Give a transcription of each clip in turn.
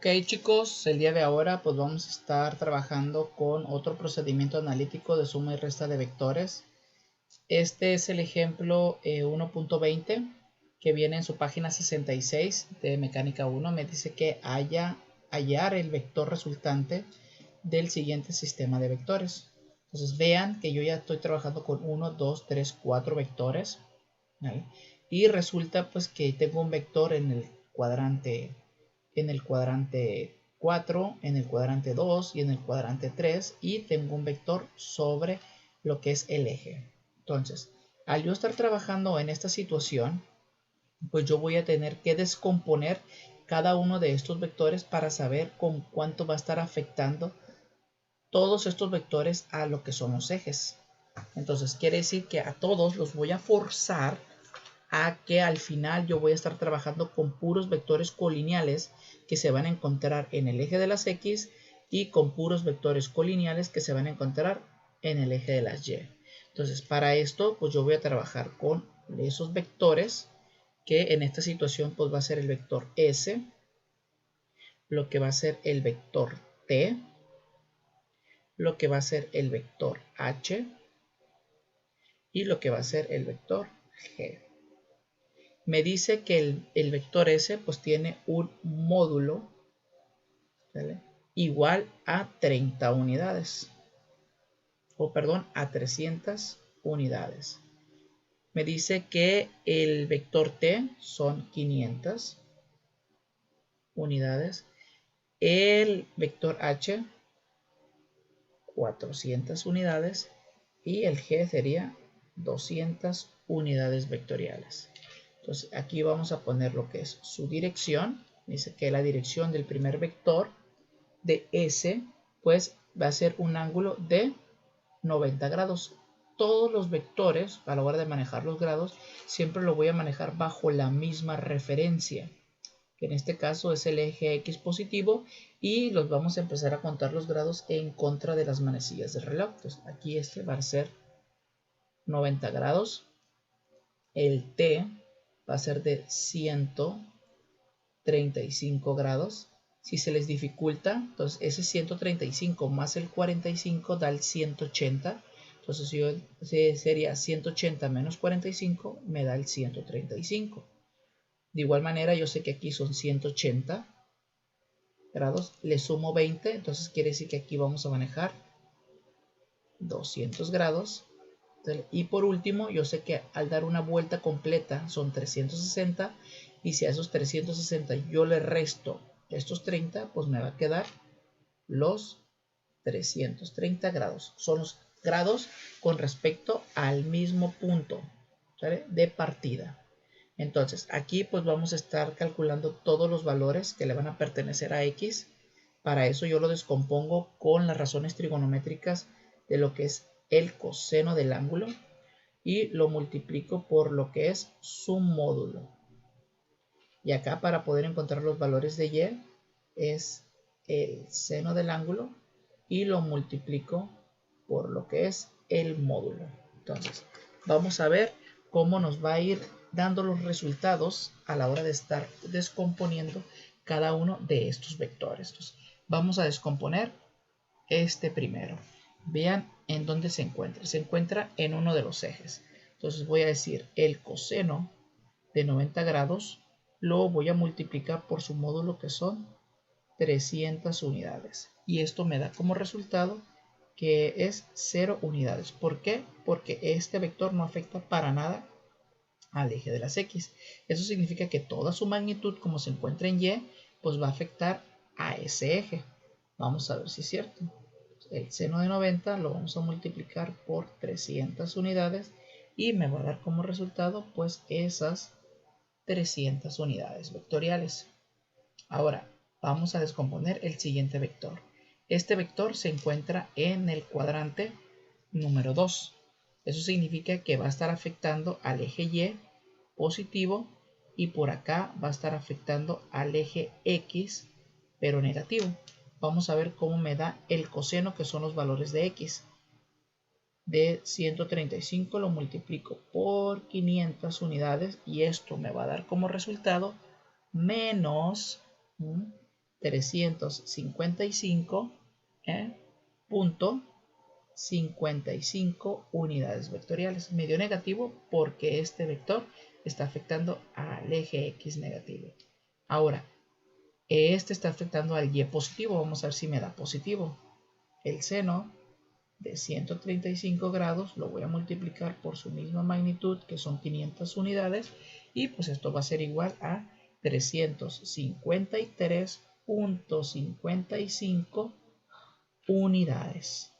Ok chicos, el día de ahora pues vamos a estar trabajando con otro procedimiento analítico de suma y resta de vectores. Este es el ejemplo 1.20 que viene en su página 66 de Mecánica 1. Me dice que hallar el vector resultante del siguiente sistema de vectores. Entonces vean que yo ya estoy trabajando con 1, 2, 3, 4 vectores, ¿vale? Y resulta pues que tengo un vector en el cuadrante 4, en el cuadrante 2 y en el cuadrante 3, y tengo un vector sobre lo que es el eje. Entonces, al yo estar trabajando en esta situación, pues yo voy a tener que descomponer cada uno de estos vectores para saber con cuánto va a estar afectando todos estos vectores a lo que son los ejes. Entonces quiere decir que a todos los voy a forzar a que al final yo voy a estar trabajando con puros vectores colineales que se van a encontrar en el eje de las X y con puros vectores colineales que se van a encontrar en el eje de las Y. Entonces para esto pues yo voy a trabajar con esos vectores que en esta situación pues va a ser el vector S, lo que va a ser el vector T, lo que va a ser el vector H y lo que va a ser el vector G. Me dice que el vector S pues tiene un módulo, ¿vale?, igual a 30 unidades. O perdón, a 300 unidades. Me dice que el vector T son 500 unidades. El vector H 400 unidades. Y el G sería 200 unidades vectoriales. Entonces aquí vamos a poner lo que es su dirección. Dice que la dirección del primer vector de S pues va a ser un ángulo de 90 grados. Todos los vectores a la hora de manejar los grados siempre lo voy a manejar bajo la misma referencia, que en este caso es el eje X positivo, y los vamos a empezar a contar los grados en contra de las manecillas del reloj. Entonces aquí este va a ser 90 grados. El T va a ser de 135 grados. Si se les dificulta, entonces ese 135 más el 45 da el 180. Entonces sería 180 menos 45 me da el 135. De igual manera yo sé que aquí son 180 grados. Le sumo 20, entonces quiere decir que aquí vamos a manejar 200 grados. Y por último, yo sé que al dar una vuelta completa son 360, y si a esos 360 yo le resto estos 30, pues me va a quedar los 330 grados. Son los grados con respecto al mismo punto, ¿vale?, de partida. Entonces aquí pues vamos a estar calculando todos los valores que le van a pertenecer a X. Para eso yo lo descompongo con las razones trigonométricas de lo que es el coseno del ángulo y lo multiplico por lo que es su módulo. Y acá para poder encontrar los valores de Y es el seno del ángulo y lo multiplico por lo que es el módulo. Entonces vamos a ver cómo nos va a ir dando los resultados a la hora de estar descomponiendo cada uno de estos vectores. Entonces, vamos a descomponer este primero. Vean en dónde se encuentra. Se encuentra en uno de los ejes. Entonces voy a decir el coseno de 90 grados lo voy a multiplicar por su módulo, que son 300 unidades. Y esto me da como resultado que es 0 unidades. ¿Por qué? Porque este vector no afecta para nada al eje de las X. Eso significa que toda su magnitud, como se encuentra en Y, pues va a afectar a ese eje. Vamos a ver si es cierto. El seno de 90 lo vamos a multiplicar por 300 unidades y me va a dar como resultado pues esas 300 unidades vectoriales. Ahora vamos a descomponer el siguiente vector. Este vector se encuentra en el cuadrante número 2. Eso significa que va a estar afectando al eje Y positivo y por acá va a estar afectando al eje X pero negativo. Vamos a ver cómo me da el coseno, que son los valores de X. De 135 lo multiplico por 500 unidades y esto me va a dar como resultado menos 355.55 unidades vectoriales. Medio negativo porque este vector está afectando al eje X negativo. Ahora, este está afectando al Y positivo. Vamos a ver si me da positivo. El seno de 135 grados lo voy a multiplicar por su misma magnitud, que son 500 unidades, y pues esto va a ser igual a 353.55 unidades.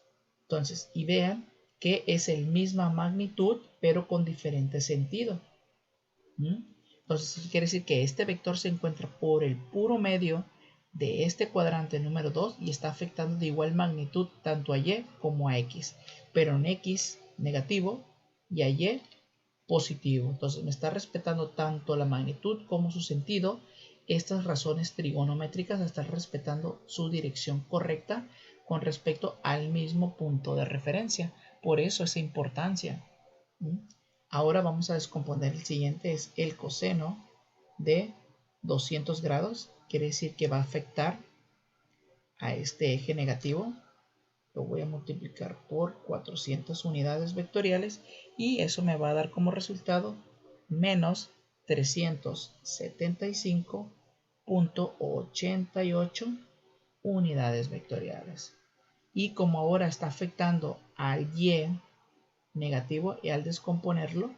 Entonces, y vean que es la misma magnitud, pero con diferente sentido. Entonces, eso quiere decir que este vector se encuentra por el puro medio de este cuadrante número 2 y está afectando de igual magnitud tanto a Y como a X, pero en X negativo y a Y positivo. Entonces me está respetando tanto la magnitud como su sentido. Estas razones trigonométricas están respetando su dirección correcta con respecto al mismo punto de referencia. Por eso esa importancia. Ahora vamos a descomponer el siguiente, es el coseno de 200 grados. Quiere decir que va a afectar a este eje negativo. Lo voy a multiplicar por 400 unidades vectoriales y eso me va a dar como resultado menos 375.88 unidades vectoriales. Y como ahora está afectando al Y negativo y al descomponerlo,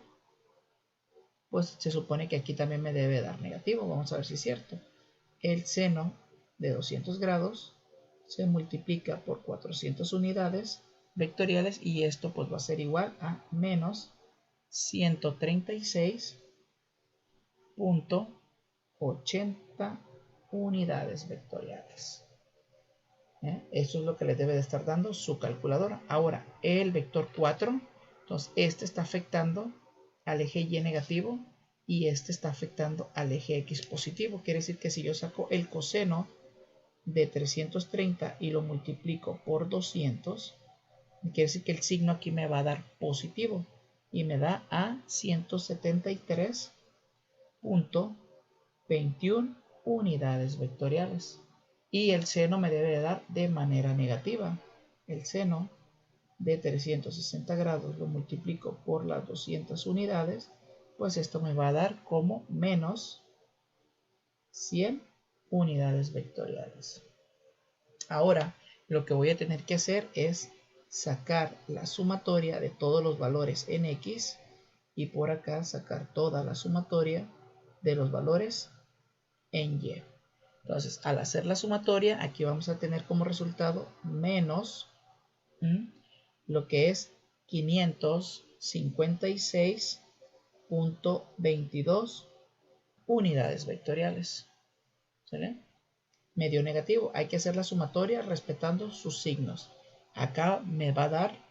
pues se supone que aquí también me debe dar negativo. Vamos a ver si es cierto. El seno de 200 grados se multiplica por 400 unidades vectoriales y esto pues va a ser igual a menos 136.80 unidades vectoriales. Eso es lo que le debe de estar dando su calculadora. Ahora, el vector 4, entonces este está afectando al eje Y negativo y este está afectando al eje X positivo. Quiere decir que si yo saco el coseno de 330 y lo multiplico por 200, quiere decir que el signo aquí me va a dar positivo y me da a 173.21 unidades vectoriales. Y el seno me debe dar de manera negativa. El seno de 360 grados lo multiplico por las 200 unidades, pues esto me va a dar como menos 100 unidades vectoriales. Ahora lo que voy a tener que hacer es sacar la sumatoria de todos los valores en X y por acá sacar toda la sumatoria de los valores en Y. Entonces, al hacer la sumatoria, aquí vamos a tener como resultado menos lo que es 556.22 unidades vectoriales. ¿Sale? Medio negativo, hay que hacer la sumatoria respetando sus signos. Acá me va a dar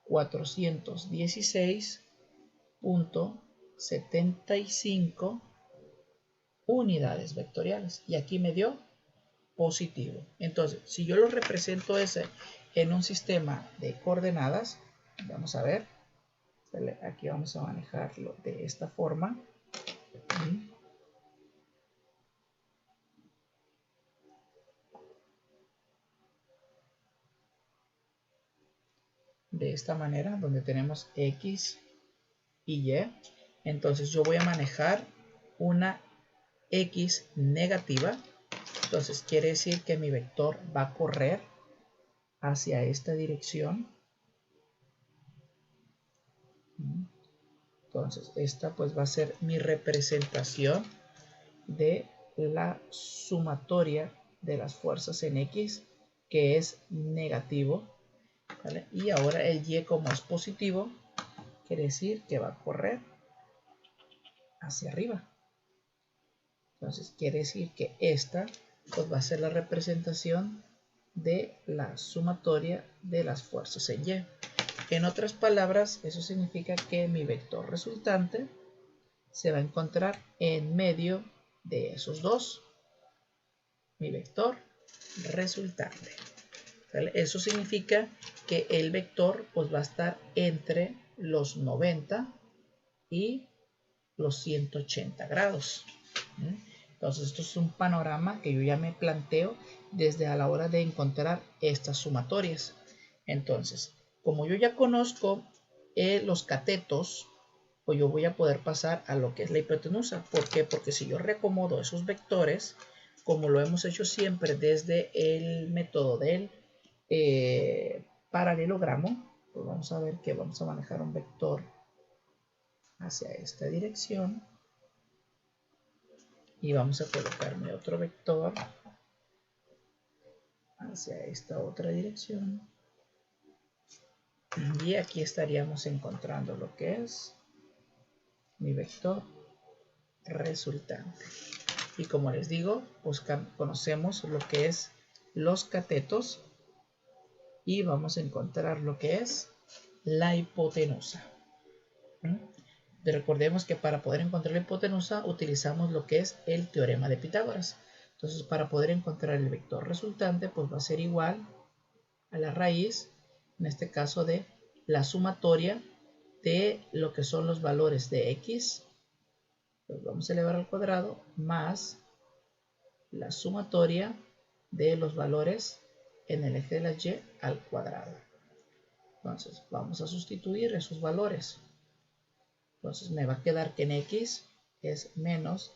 416.75 unidades vectoriales y aquí me dio positivo. Entonces, si yo lo represento ese en un sistema de coordenadas, vamos a ver, aquí vamos a manejarlo de esta forma. De esta manera, donde tenemos X y Y. Entonces yo voy a manejar una X negativa. Entonces quiere decir que mi vector va a correr hacia esta dirección. Entonces esta pues va a ser mi representación de la sumatoria de las fuerzas en X, que es negativo, ¿vale? Y ahora el Y, como es positivo, quiere decir que va a correr hacia arriba. Entonces quiere decir que esta pues va a ser la representación de la sumatoria de las fuerzas en Y. En otras palabras, eso significa que mi vector resultante se va a encontrar en medio de esos dos. Mi vector resultante. ¿Vale? Eso significa que el vector pues va a estar entre los 90 y los 180 grados. Entonces esto es un panorama que yo ya me planteo desde a la hora de encontrar estas sumatorias. Entonces, como yo ya conozco los catetos, pues yo voy a poder pasar a lo que es la hipotenusa. ¿Por qué? Porque si yo reacomodo esos vectores, como lo hemos hecho siempre desde el método del paralelogramo, pues vamos a ver que vamos a manejar un vector hacia esta dirección y vamos a colocarme otro vector hacia esta otra dirección, y aquí estaríamos encontrando lo que es mi vector resultante. Y como les digo, pues conocemos lo que es los catetos y vamos a encontrar lo que es la hipotenusa. Recordemos que para poder encontrar la hipotenusa utilizamos lo que es el teorema de Pitágoras. Entonces, para poder encontrar el vector resultante, pues va a ser igual a la raíz, en este caso, de la sumatoria de lo que son los valores de x, pues vamos a elevar al cuadrado, más la sumatoria de los valores en el eje de la y al cuadrado. Entonces, vamos a sustituir esos valores. Entonces, me va a quedar que en x es menos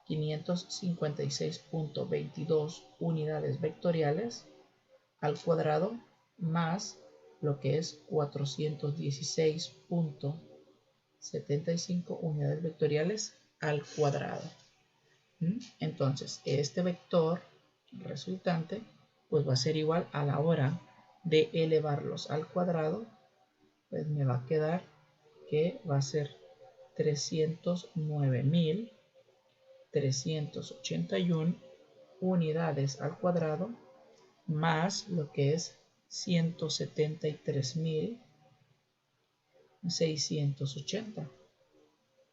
556.22 unidades vectoriales al cuadrado, más lo que es 416.75 unidades vectoriales al cuadrado. Entonces, este vector resultante pues va a ser igual a la hora de elevarlos al cuadrado, pues me va a quedar que va a ser 309.381 unidades al cuadrado, más lo que es 173.680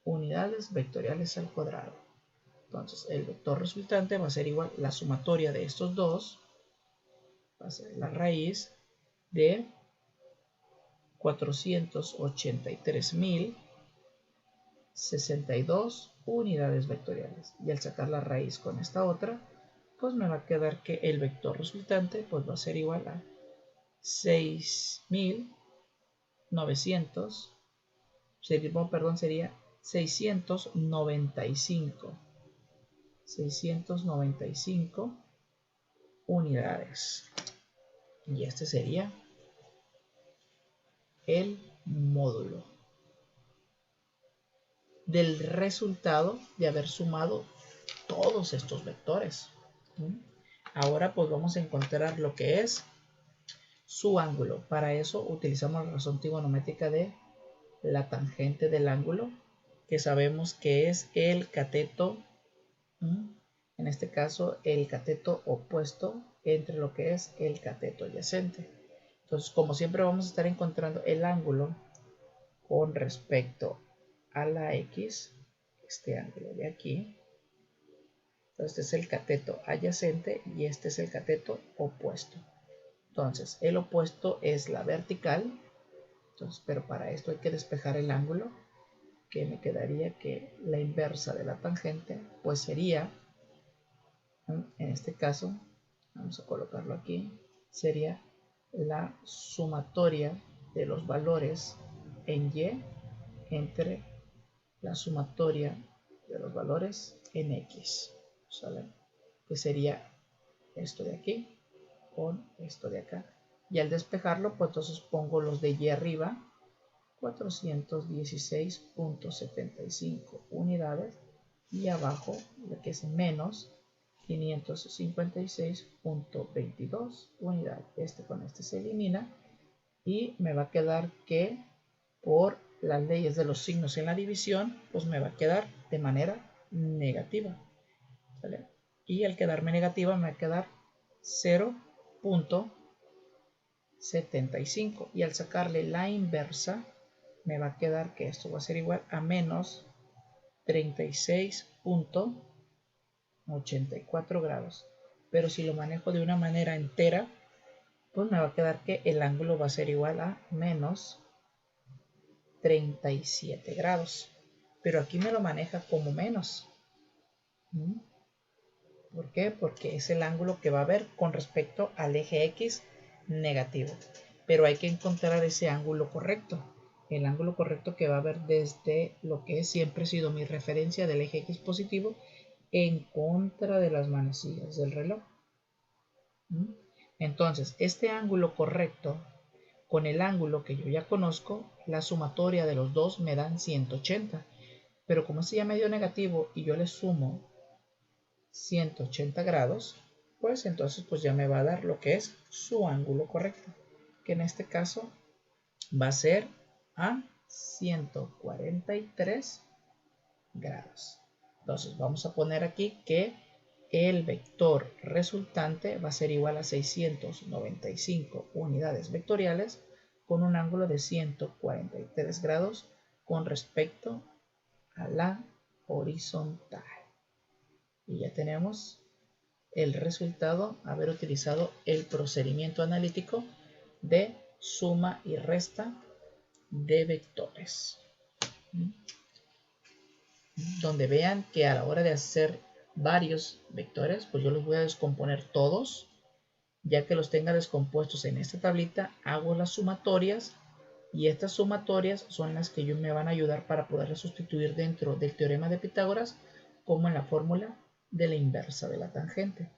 unidades vectoriales al cuadrado. Entonces el vector resultante va a ser igual, la sumatoria de estos dos va a ser la raíz de 483.062 unidades vectoriales. Y al sacar la raíz con esta otra, pues me va a quedar que el vector resultante pues va a ser igual a 6.900, sería 695 unidades. Y este sería el módulo del resultado de haber sumado todos estos vectores. Ahora pues vamos a encontrar lo que es su ángulo. Para eso utilizamos la razón trigonométrica de la tangente del ángulo, que sabemos que es el cateto, en este caso el cateto opuesto entre lo que es el cateto adyacente. Entonces, como siempre vamos a estar encontrando el ángulo con respecto a la x, este ángulo de aquí. Entonces, este es el cateto adyacente y este es el cateto opuesto. Entonces, el opuesto es la vertical. Entonces, pero para esto hay que despejar el ángulo, que me quedaría que la inversa de la tangente, pues sería, en este caso, vamos a colocarlo aquí, sería la sumatoria de los valores en y entre la sumatoria de los valores en x, ¿sale? Que sería esto de aquí con esto de acá. Y al despejarlo, pues entonces pongo los de y arriba, 416.75 unidades, y abajo lo que es menos 556.22 unidades. Este con este se elimina y me va a quedar que por las leyes de los signos en la división, pues me va a quedar de manera negativa, ¿vale? Y al quedarme negativa me va a quedar 0.75, y al sacarle la inversa me va a quedar que esto va a ser igual a menos 36.84 grados. Pero si lo manejo de una manera entera, pues me va a quedar que el ángulo va a ser igual a menos 37 grados. Pero aquí me lo maneja como menos. ¿Por qué? Porque es el ángulo que va a haber con respecto al eje X negativo. Pero hay que encontrar ese ángulo correcto. El ángulo correcto que va a haber desde lo que siempre ha sido mi referencia del eje X positivo en contra de las manecillas del reloj. Entonces, este ángulo correcto con el ángulo que yo ya conozco, la sumatoria de los dos me dan 180. Pero como este ya me dio negativo y yo le sumo 180 grados, pues entonces pues ya me va a dar lo que es su ángulo correcto, que en este caso va a ser a 143 grados. Entonces vamos a poner aquí que el vector resultante va a ser igual a 695 unidades vectoriales con un ángulo de 143 grados con respecto a la horizontal. Y ya tenemos el resultado, haber utilizado el procedimiento analítico de suma y resta de vectores. Donde vean que a la hora de hacer varios vectores, pues yo los voy a descomponer todos. Ya que los tenga descompuestos en esta tablita, hago las sumatorias y estas sumatorias son las que me van a ayudar para poderlas sustituir dentro del teorema de Pitágoras como en la fórmula de la inversa de la tangente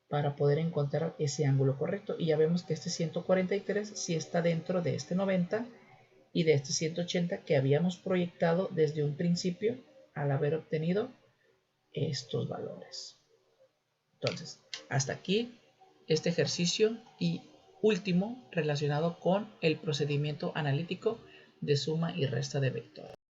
para poder encontrar ese ángulo correcto. Y ya vemos que este 143 sí está dentro de este 90 y de este 180 que habíamos proyectado desde un principio al haber obtenido estos valores. Entonces, hasta aquí este ejercicio y último relacionado con el procedimiento analítico de suma y resta de vectores.